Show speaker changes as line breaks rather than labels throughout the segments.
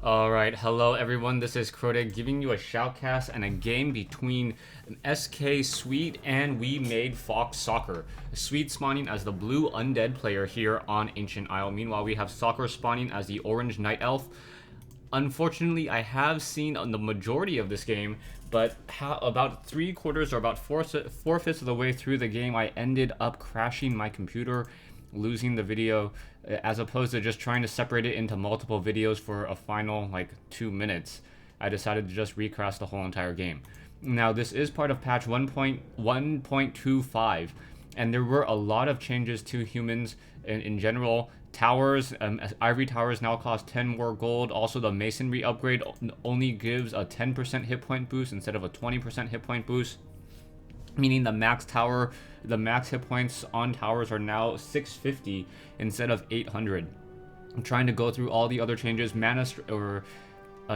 Alright, hello everyone, this is Crota giving you a shoutcast and a game between SK Sweet and We Made Fox Soccer. Sweet spawning as the blue Undead player here on Ancient Isle. Meanwhile, we have Soccer spawning as the orange Night Elf. Unfortunately, I have seen the majority of this game, but about 3/4 or about 4/5 of the way through the game, I ended up crashing my computer, losing the video, as opposed to just trying to separate it into multiple videos for a final like 2 minutes. I decided to just recast the whole entire game. Now this is part of patch 1.1.25, and there were a lot of changes to humans in general. Towers, ivory towers now cost 10 more gold. Also, the masonry upgrade only gives a 10% hit point boost instead of a 20% hit point boost, meaning the max hit points on towers are now 650 instead of 800. I'm trying to go through all the other changes.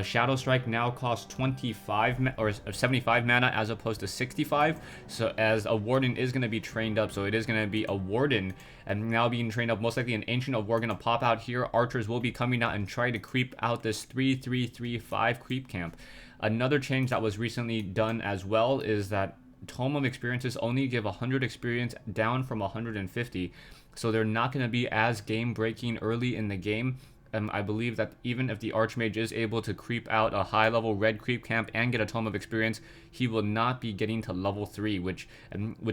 Shadow Strike now costs 25 or 75 mana as opposed to 65. So as a Warden is going to be trained up, so it is going to be a Warden and now being trained up. Most likely an Ancient of War going to pop out here. Archers will be coming out and try to creep out this 3-3-3-5 creep camp. Another change that was recently done as well is that Tome of Experiences only give 100 experience down from 150. So they're not going to be as game breaking early in the game. I believe that even if the Archmage is able to creep out a high-level red creep camp and get a Tome of Experience, he will not be getting to level 3, which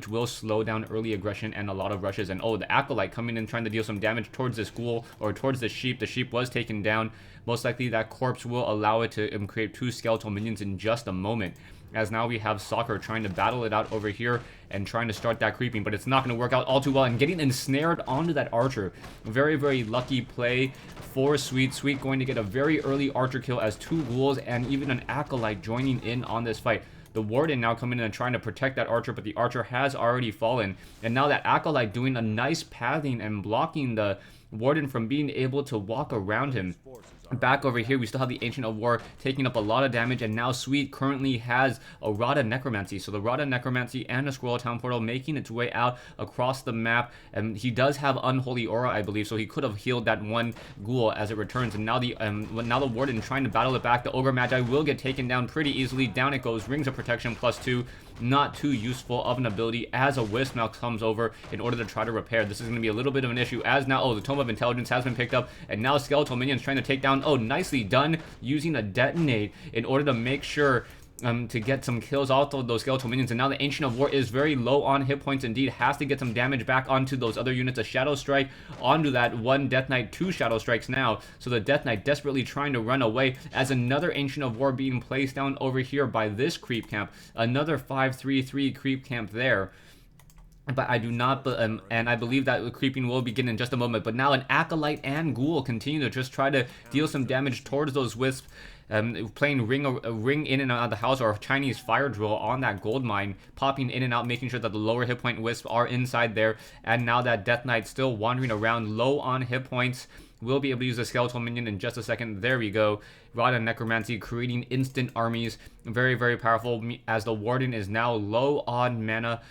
will slow down early aggression and a lot of rushes. And oh, the Acolyte coming in trying to deal some damage towards this ghoul, or towards the sheep. The sheep was taken down. Most likely that corpse will allow it to create 2 skeletal minions in just a moment. As now we have Soccer trying to battle it out over here and trying to start that creeping, but it's not going to work out all too well, and getting ensnared onto that Archer. Very, very lucky play for Sweet. Sweet going to get a very early Archer kill as 2 ghouls and even an Acolyte joining in on this fight. The Warden now coming in and trying to protect that Archer, but the Archer has already fallen. And now that Acolyte doing a nice pathing and blocking the Warden from being able to walk around him. Back over here, we still have the Ancient of War taking up a lot of damage, and now Sweet currently has a Rod of Necromancy. So the Rod of Necromancy and a Scroll Town Portal making its way out across the map. And he does have Unholy Aura, I believe, so he could have healed that one ghoul as it returns. And now the Warden trying to battle it back. The Ogre Magi will get taken down pretty easily. Down it goes. Rings of Protection +2. Not too useful of an ability as a Wisp now comes over in order to try to repair. This is going to be a little bit of an issue as now, oh, the Tome of Intelligence has been picked up, and now Skeletal Minions trying to take down, oh, nicely done, using a Detonate in order to make sure to get some kills off of those Skeletal Minions. And now the Ancient of War is very low on hit points indeed, has to get some damage back onto those other units. A Shadow Strike onto that one Death Knight, 2 Shadow Strikes now. So the Death Knight desperately trying to run away as another Ancient of War being placed down over here by this creep camp. Another 5-3-3 creep camp there. But I do not, and I believe that creeping will begin in just a moment. But now an Acolyte and Ghoul continue to just try to deal some damage towards those Wisps. Playing ring in and out of the house, or Chinese fire drill on that gold mine, popping in and out, making sure that the lower hit point wisps are inside there. And now that Death Knight still wandering around low on hit points. We'll be able to use a Skeletal Minion in just a second. There we go. Rod of Necromancy creating instant armies. Very, very powerful as the Warden is now low on mana.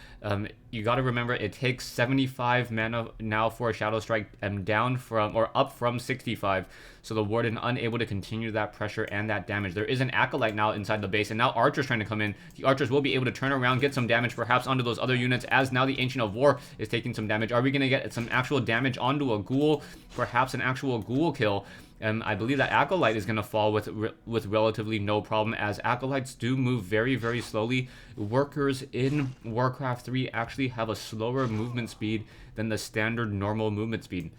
You got to remember it takes 75 mana now for a Shadow Strike and up from 65. So the Warden unable to continue that pressure and that damage. There is an Acolyte now inside the base, and now Archers trying to come in. The Archers will be able to turn around, get some damage perhaps onto those other units, as now the Ancient of War is taking some damage. Are we going to get some actual damage onto a Ghoul? Perhaps an actual Ghoul kill. I believe that Acolyte is going to fall with relatively no problem, as Acolytes do move very, very slowly. Workers in WarCraft 3 actually have a slower movement speed than the standard normal movement speed.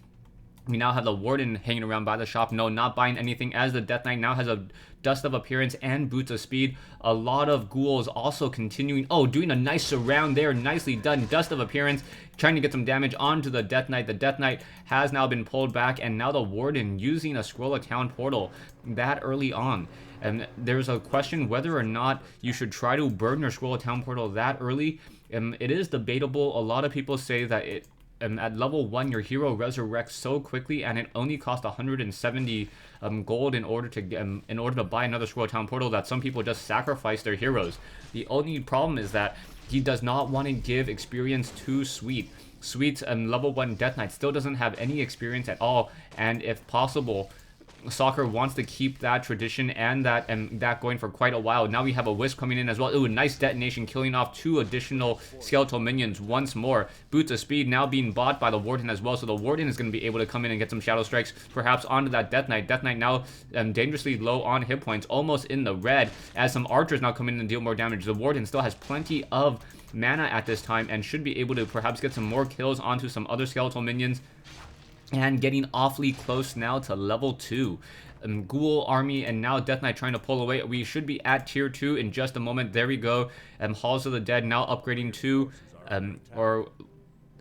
We now have the Warden hanging around by the shop. No, not buying anything, as the Death Knight now has a Dust of Appearance and Boots of Speed. A lot of ghouls also continuing. Oh, doing a nice surround there. Nicely done. Dust of Appearance, trying to get some damage onto the Death Knight. The Death Knight has now been pulled back, and now the Warden using a Scroll of Town Portal that early on. And there's a question whether or not you should try to burn your Scroll of Town Portal that early. It is debatable. A lot of people say that at level 1 your hero resurrects so quickly, and it only costs 170 gold in order to buy another Scroll Town Portal, that some people just sacrifice their heroes. The only problem is that he does not want to give experience to Sweet. Sweet's level 1 Death Knight still doesn't have any experience at all, and if possible, Soccer wants to keep that tradition and that going for quite a while. Now we have a Wisp coming in as well. Ooh, nice detonation, killing off 2 additional skeletal minions once more. Boots of Speed now being bought by the Warden as well, so the Warden is going to be able to come in and get some Shadow Strikes, perhaps onto that Death Knight. Death Knight now dangerously low on hit points, almost in the red, as some archers now come in and deal more damage. The Warden still has plenty of mana at this time and should be able to perhaps get some more kills onto some other skeletal minions, and getting awfully close now to level 2. Ghoul army and now Death Knight trying to pull away. We should be at tier 2 in just a moment. There we go. Halls of the Dead now upgrading to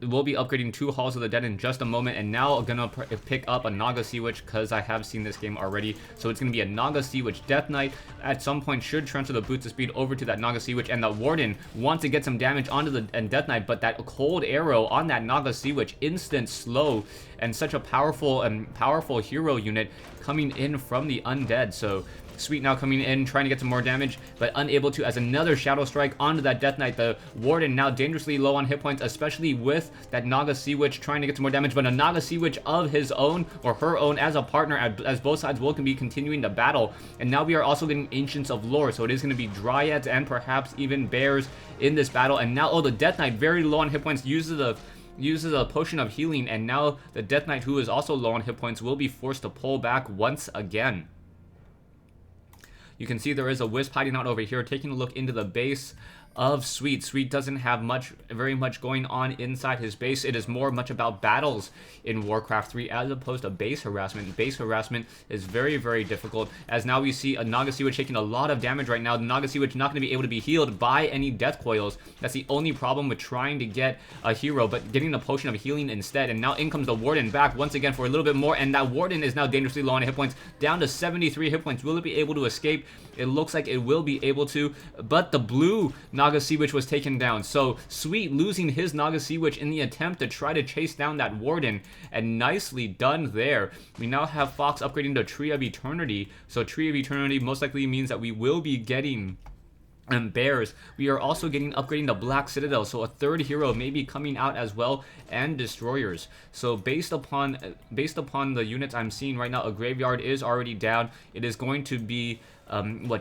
we'll be upgrading 2 Halls of the Dead in just a moment, and now I'm gonna pick up a Naga Sea Witch because I have seen this game already. So it's gonna be a Naga Sea Witch Death Knight. At some point should transfer the Boots of Speed over to that Naga Sea Witch, and the Warden wants to get some damage onto the Death Knight, but that cold arrow on that Naga Sea Witch, instant slow, and such a powerful hero unit coming in from the Undead. So Sweet now coming in, trying to get some more damage, but unable to, as another Shadow Strike onto that Death Knight. The Warden now dangerously low on hit points, especially with that Naga Sea Witch trying to get some more damage, but a Naga Sea Witch of his own, or her own, as a partner, as both sides will be continuing the battle. And now we are also getting Ancients of Lore, so it is going to be Dryads and perhaps even Bears in this battle. And now, oh, the Death Knight, very low on hit points, uses a potion of healing, and now the Death Knight, who is also low on hit points, will be forced to pull back once again. You can see there is a Wisp hiding out over here, taking a look into the base of Sweet. Sweet doesn't have very much going on inside his base. It is much about battles in Warcraft 3 as opposed to base harassment. Base harassment is very, very difficult, as now we see a Naga Sea Witch taking a lot of damage right now. The Naga Sea Witch not going to be able to be healed by any death coils. That's the only problem with trying to get a hero, but getting a potion of healing instead. And now in comes the Warden back once again for a little bit more, and that Warden is now dangerously low on hit points, down to 73 hit points. Will it be able to escape? It looks like it will be able to, but the blue Naga Sea Witch was taken down. So Sweet losing his Naga Sea Witch in the attempt to try to chase down that Warden, and nicely done there. We now have Fox upgrading to Tree of Eternity. So Tree of Eternity most likely means that we will be getting Bears. We are also getting upgrading the Black Citadel, so a third hero may be coming out as well, and Destroyers. So based upon the units I'm seeing right now, a Graveyard is already down. It is going to be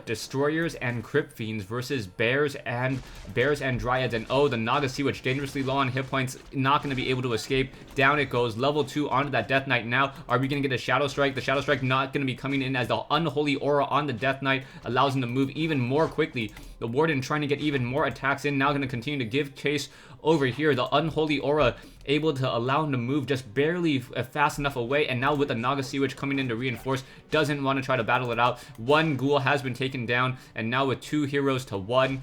Destroyers and Crypt Fiends versus Bears and Dryads. And oh, the Naga Sea Witch dangerously low on hit points, not going to be able to escape. Down it goes, level 2 onto that Death Knight. Now, are we going to get a Shadow Strike? The Shadow Strike not going to be coming in, as the Unholy Aura on the Death Knight allows him to move even more quickly. The Warden trying to get even more attacks in, now going to continue to give chase over here. The Unholy Aura able to allow him to move just barely fast enough away, and now with the Naga Sea Witch coming in to reinforce, doesn't want to try to battle it out. One Ghoul has been taken down, and now with 2 heroes to 1,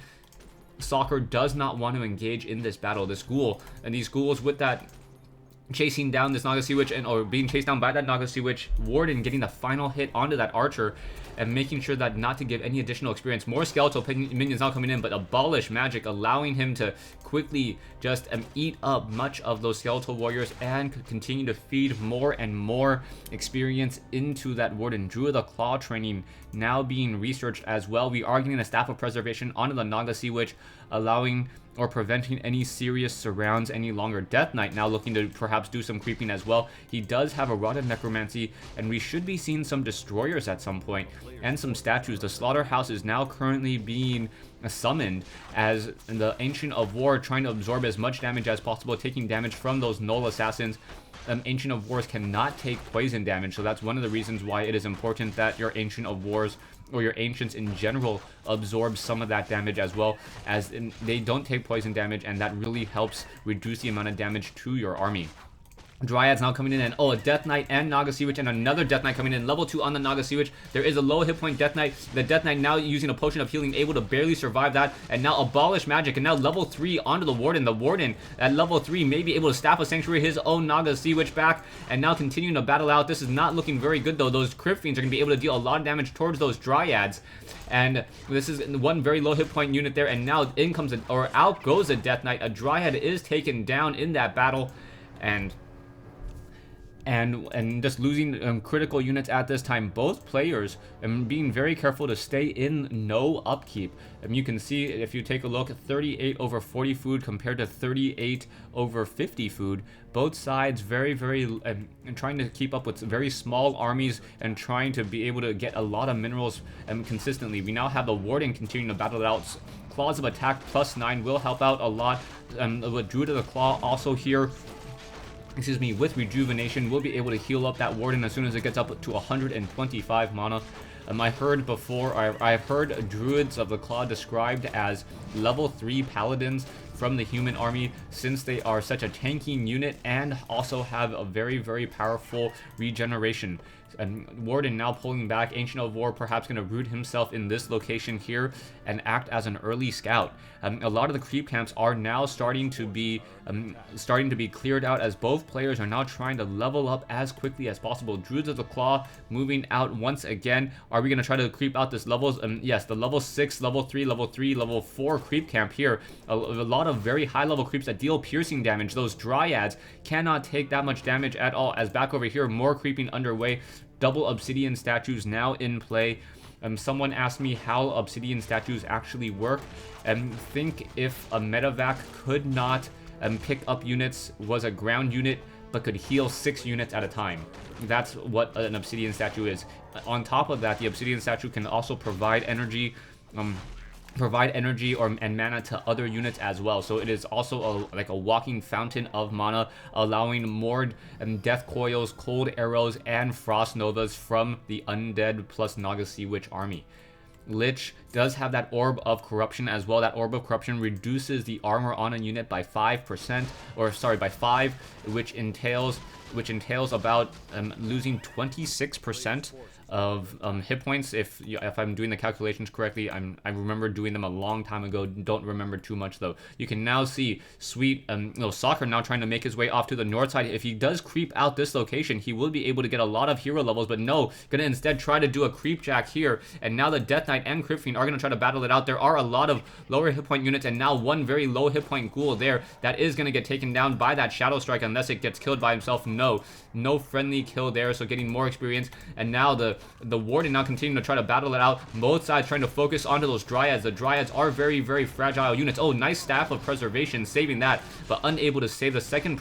Soccer does not want to engage in this battle. This Ghoul, and these Ghouls with that chasing down this Naga Sea Witch, or being chased down by that Naga Sea Witch, Warden getting the final hit onto that Archer, and making sure that not to give any additional experience. More skeletal minions now coming in, but Abolish Magic allowing him to quickly just eat up much of those skeletal warriors and continue to feed more and more experience into that Warden. Druid of Claw training now being researched as well. We are getting a Staff of Preservation onto the Naga Sea Witch, allowing or preventing any serious surrounds any longer. Death Knight now looking to perhaps do some creeping as well. He does have a Rod of Necromancy, and we should be seeing some Destroyers at some point, and some statues. The Slaughterhouse is now currently being summoned as the Ancient of War, trying to absorb as much damage as possible, taking damage from those Null Assassins. Ancient of Wars cannot take poison damage, so that's one of the reasons why it is important that your Ancient of Wars, or your Ancients in general, absorb some of that damage, as well as they don't take poison damage, and that really helps reduce the amount of damage to your army. Dryads now coming in, and oh, a Death Knight and Naga Sea Witch, and another Death Knight coming in. Level 2 on the Naga Sea Witch. There is a low hit point Death Knight. The Death Knight now using a potion of healing, able to barely survive that, and now Abolish Magic, and now level 3 onto the Warden. The Warden at level 3 may be able to Staff of Sanctuary his own Naga Sea Witch back, and now continuing to battle out. This is not looking very good though. Those Crypt Fiends are going to be able to deal a lot of damage towards those Dryads, and this is one very low hit point unit there, and now in comes, or out goes a Death Knight. A Dryad is taken down in that battle, and and just losing critical units at this time. Both players being very careful to stay in no upkeep. You can see, if you take a look, 38 over 40 food compared to 38 over 50 food. Both sides very trying to keep up with very small armies and trying to be able to get a lot of minerals consistently. We now have the Warden continuing to battle it out. Claws of Attack +9 will help out a lot. With Druid of the Claw also here, excuse me, with Rejuvenation, we'll be able to heal up that Warden as soon as it gets up to 125 mana. I heard before, I've heard Druids of the Claw described as level 3 Paladins from the human army, since they are such a tanking unit and also have a very powerful regeneration. And Warden now pulling back. Ancient of War perhaps going to root himself in this location here and act as an early scout. A lot of the creep camps are now starting to be cleared out, as both players are now trying to level up as quickly as possible. Druids of the Claw moving out once again. Are we going to try to creep out this levels? Yes, the level 6, level 3, level 4 creep camp here. A lot of very high level creeps that deal piercing damage. Those Dryads cannot take that much damage at all, as back over here, more creeping underway. Double obsidian statues now in play. Someone asked me how obsidian statues actually work. Think if a medevac could not pick up units, was a ground unit, but could heal 6 units at a time. That's what an obsidian statue is. On top of that, the obsidian statue can also provide energy, and mana to other units as well. So it is also like a walking fountain of mana, allowing more death coils, cold arrows, and frost novas from the Undead plus Naga Sea Witch army. Lich does have that Orb of Corruption as well. That Orb of Corruption reduces the armor on a unit by 5%, or sorry, by 5, which entails about losing 26% of hit points. If I'm doing the calculations correctly, I remember doing them a long time ago. Don't remember too much though. You can now see Sweet Soccer now trying to make his way off to the north side. If he does creep out this location, he will be able to get a lot of hero levels, but no, gonna instead try to do a creep jack here. And now the Death Knight and Crypt Fiend are gonna try to battle it out. There are a lot of lower hit point units, and now one very low hit point ghoul there that is gonna get taken down by that Shadow Strike unless it gets killed by himself. No friendly kill there, so getting more experience. And now the Warden now continuing to try to battle it out. Both sides trying to focus onto those Dryads. The Dryads are very fragile units. Oh, nice Staff of Preservation saving that, but unable to save the second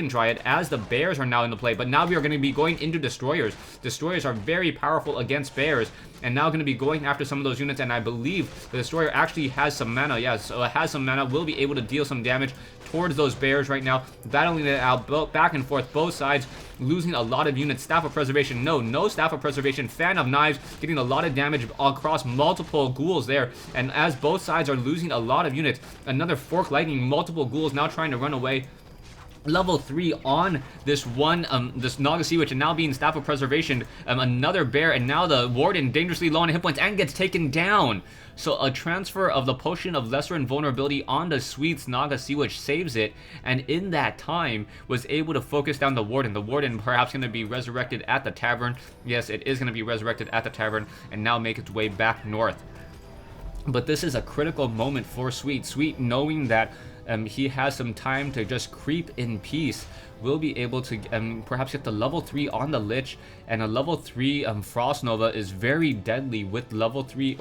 Dryad, as the Bears are now in the play. But now we are going to be going into Destroyers. Destroyers are very powerful against Bears, and now going to be going after some of those units. And I believe the Destroyer actually has some mana. Yes, so it has some mana, will be able to deal some damage towards those Bears right now, battling it out back and forth, both sides losing a lot of units. Staff of Preservation, no Staff of Preservation. Fan of Knives getting a lot of damage across multiple ghouls there, and as both sides are losing a lot of units, another Fork Lightning, multiple ghouls now trying to run away. Level 3 on this one, this Naga Sea Witch, and now being Staff of Preservation, another Bear, and now the Warden dangerously low on hit points and gets taken down. So a transfer of the Potion of Lesser Invulnerability onto Sweet's Naga Sea Witch saves it, and in that time was able to focus down the Warden. The Warden perhaps going to be resurrected at the tavern. Yes, it is going to be resurrected at the tavern, and now make its way back north. But this is a critical moment for Sweet. Sweet, knowing that he has some time to just creep in peace, will be able to perhaps get the level 3 on the Lich, and a level 3 Frost Nova is very deadly with level 3,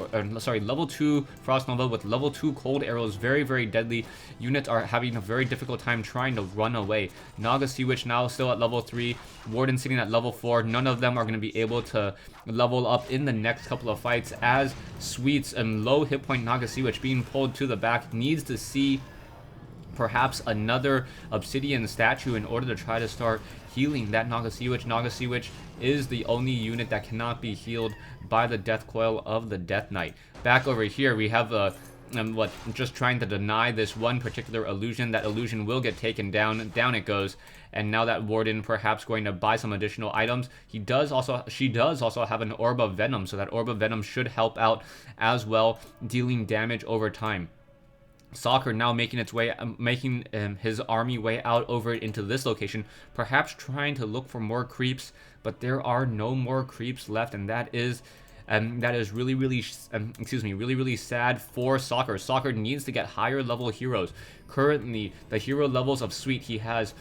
level 2 Frost Nova with level 2 Cold Arrows, very deadly. Units are having a very difficult time trying to run away. Naga Sea Witch now still at level 3, Warden sitting at level 4. None of them are going to be able to level up in the next couple of fights, as Sweet's low hit point Naga Sea Witch being pulled to the back needs to see perhaps another obsidian statue in order to try to start healing that Naga Sea Witch. Naga Sea Witch is the only unit that cannot be healed by the Death Coil of the Death Knight. Back over here, we have just trying to deny this one particular illusion. That illusion will get taken down. Down it goes. And now that Warden perhaps going to buy some additional items. She does also have an Orb of Venom, so that Orb of Venom should help out as well, dealing damage over time. Soccer now making its way, his army way out over into this location, perhaps trying to look for more creeps, but there are no more creeps left, and that is really sad for Soccer. Soccer needs to get higher level heroes. Currently, the hero levels of Sweet, he has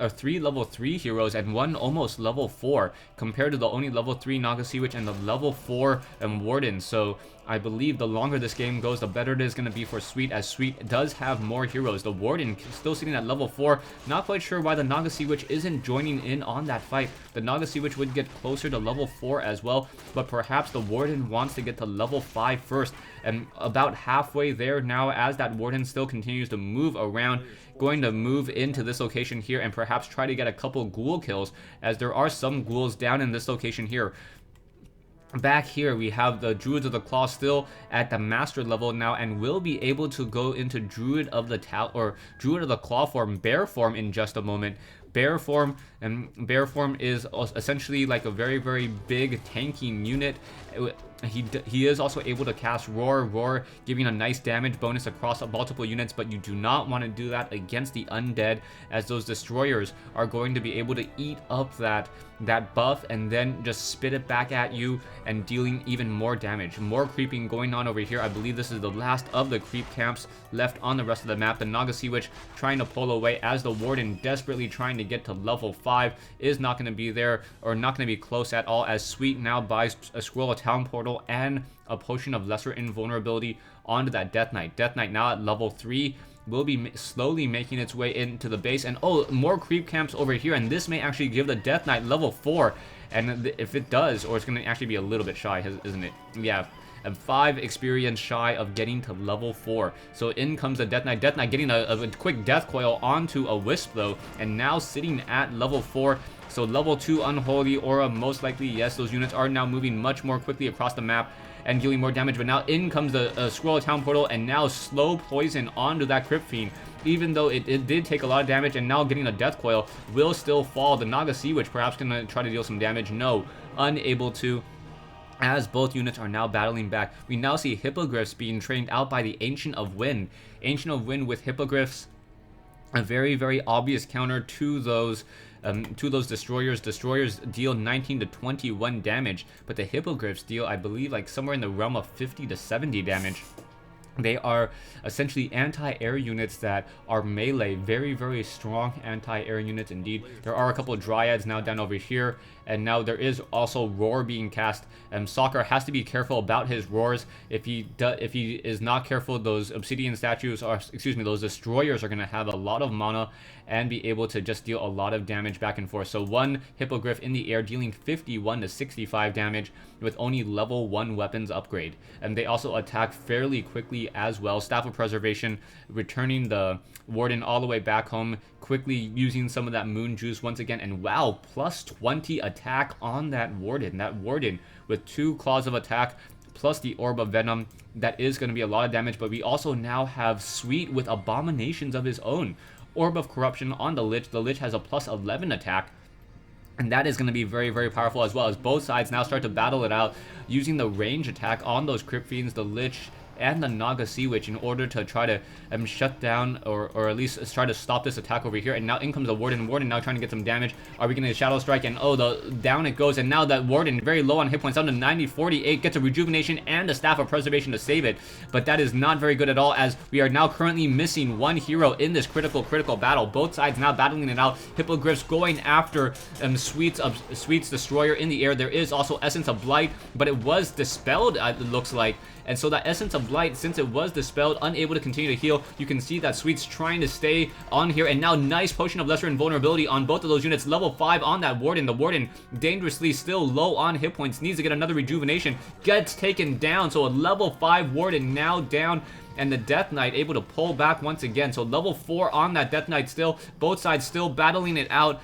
three level 3 heroes and one almost level 4 compared to the only level 3 Naga Sea Witch and the level 4 Warden. So I believe the longer this game goes, the better it is going to be for Sweet, as Sweet does have more heroes. The Warden still sitting at level 4. Not quite sure why the Naga Sea Witch isn't joining in on that fight. The Naga Sea Witch would get closer to level 4 as well, but perhaps the Warden wants to get to level 5 first. And about halfway there now, as that Warden still continues to move around, going to move into this location here and perhaps try to get a couple ghoul kills, as there are some ghouls down in this location here. Back here, we have the Druids of the Claw still at the Master level now, and will be able to go into Druid of the Druid of the Claw form, Bear form, in just a moment. Bear form, and Bear form is essentially like a very, very big tanking unit. He is also able to cast Roar, giving a nice damage bonus across multiple units, but you do not want to do that against the Undead, as those Destroyers are going to be able to eat up that buff and then just spit it back at you and dealing even more damage. More creeping going on over here. I believe this is the last of the creep camps left on the rest of the map. The Naga Sea Witch trying to pull away, as the Warden desperately trying to get to level 5 is not going to be there, or not going to be close at all, as Sweet now buys a Scroll of Town Portal and a Potion of Lesser Invulnerability onto that Death Knight. Death Knight now at level 3 will be slowly making its way into the base, and oh, more creep camps over here, and this may actually give the Death Knight level 4, and if it does, or it's going to actually be a little bit shy, isn't it? Yeah. And 5 experience shy of getting to level 4. So in comes the Death Knight. Death Knight getting a quick Death Coil onto a Wisp though, and now sitting at level 4. So level 2 Unholy Aura, most likely, yes, those units are now moving much more quickly across the map and dealing more damage. But now in comes the Scroll of Town Portal, and now slow poison onto that Crypt Fiend. Even though it did take a lot of damage, and now getting a Death Coil will still fall. The Naga Sea Witch perhaps gonna try to deal some damage. No, unable to, as both units are now battling back. We now see Hippogriffs being trained out by the Ancient of Wind. Ancient of Wind with Hippogriffs, a very, very obvious counter to those Destroyers. Destroyers deal 19 to 21 damage, but the Hippogriffs deal, I believe, like somewhere in the realm of 50 to 70 damage. They are essentially anti-air units that are melee. Very, very strong anti-air units indeed. There are a couple of Dryads now down over here, and now there is also Roar being cast. Soccer has to be careful about his Roars. If he is not careful, those Obsidian statues, or excuse me, those Destroyers are going to have a lot of mana and be able to just deal a lot of damage back and forth. So one Hippogriff in the air dealing 51 to 65 damage with only level 1 weapons upgrade. And they also attack fairly quickly as well. Staff of Preservation, returning the Warden all the way back home, quickly using some of that Moon Juice once again. And wow, plus 20 attack on that Warden. That Warden with 2 Claws of Attack, plus the Orb of Venom. That is going to be a lot of damage, but we also now have Sweet with Abominations of his own. Orb of Corruption on the Lich. The Lich has a plus 11 attack, and that is going to be very, very powerful, as well as both sides now start to battle it out using the range attack on those Crypt Fiends, the Lich, and the Naga Sea Witch, in order to try to shut down or at least try to stop this attack over here. And now in comes the Warden. Warden now trying to get some damage. Are we going to Shadow Strike? And oh, down it goes. And now that Warden, very low on hit points, down to 90-48, gets a Rejuvenation and a Staff of Preservation to save it. But that is not very good at all, as we are now currently missing one hero in this critical battle. Both sides now battling it out. Hippogriffs going after Sweet's Destroyer in the air. There is also Essence of Blight, but it was dispelled, it looks like. And so that Essence of Blight, since it was dispelled, unable to continue to heal, you can see that Sweet's trying to stay on here. And now nice Potion of Lesser Invulnerability on both of those units. Level 5 on that Warden. The Warden dangerously still low on hit points. Needs to get another Rejuvenation. Gets taken down. So a level 5 Warden now down. And the Death Knight able to pull back once again. So level 4 on that Death Knight still. Both sides still battling it out,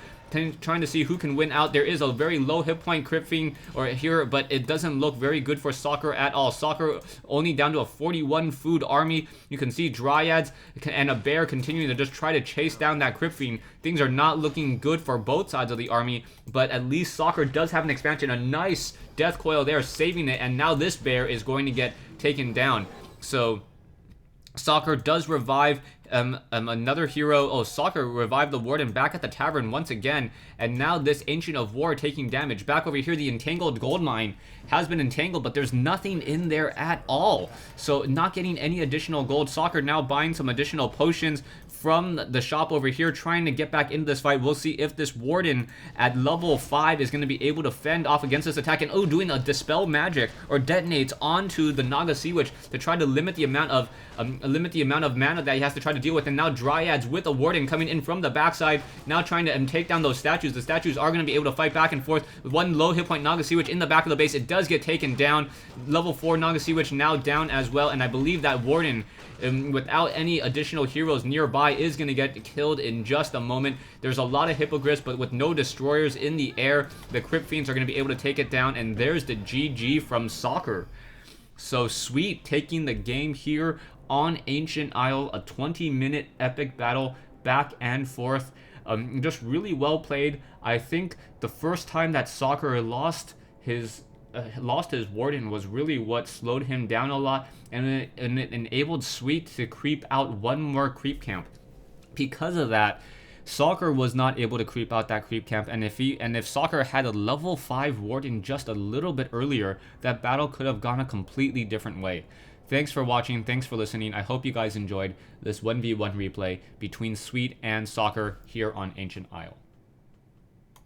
trying to see who can win out. There is a very low hit point Crypt Fiend here, but it doesn't look very good for Soccer at all. Soccer only down to a 41 food army. You can see Dryads and a Bear continuing to just try to chase down that Crypt Fiend. Things are not looking good for both sides of the army, but at least Soccer does have an expansion. A nice Death Coil there, saving it, and now this Bear is going to get taken down. So Soccer does revive Another hero, oh, Soccer revived the Warden back at the tavern once again, and now this Ancient of War taking damage. Back over here, the Entangled Gold Mine has been entangled, but there's nothing in there at all. So not getting any additional gold. Soccer now buying some additional potions from the shop over here, trying to get back into this fight. We'll see if this Warden at level 5 is going to be able to fend off against this attack. And oh, doing a Dispel Magic or detonates onto the Naga Sea Witch to try to limit the amount of mana that he has to try to deal with. And now Dryads with a Warden coming in from the backside, now trying to take down those statues. The statues are going to be able to fight back and forth with one low hit point Naga Sea Witch in the back of the base. It does get taken down. Level 4 Naga Sea Witch now down as well, and I believe that Warden, without any additional heroes nearby, is going to get killed in just a moment. There's a lot of Hippogriffs, but with no destroyers in the air, the Crypt Fiends are going to be able to take it down, and there's the GG from Soccer. So Sweet taking the game here on Ancient Isle, a 20-minute epic battle back and forth. Just really well played. I think the first time that Soccer lost his Warden was really what slowed him down a lot, and it enabled Sweet to creep out one more creep camp. Because of that, Soccer was not able to creep out that creep camp, and if Soccer had a level 5 Warden just a little bit earlier, that battle could have gone a completely different way. Thanks for watching, thanks for listening. I hope you guys enjoyed this 1v1 replay between Sweet and Soccer here on Ancient Isle.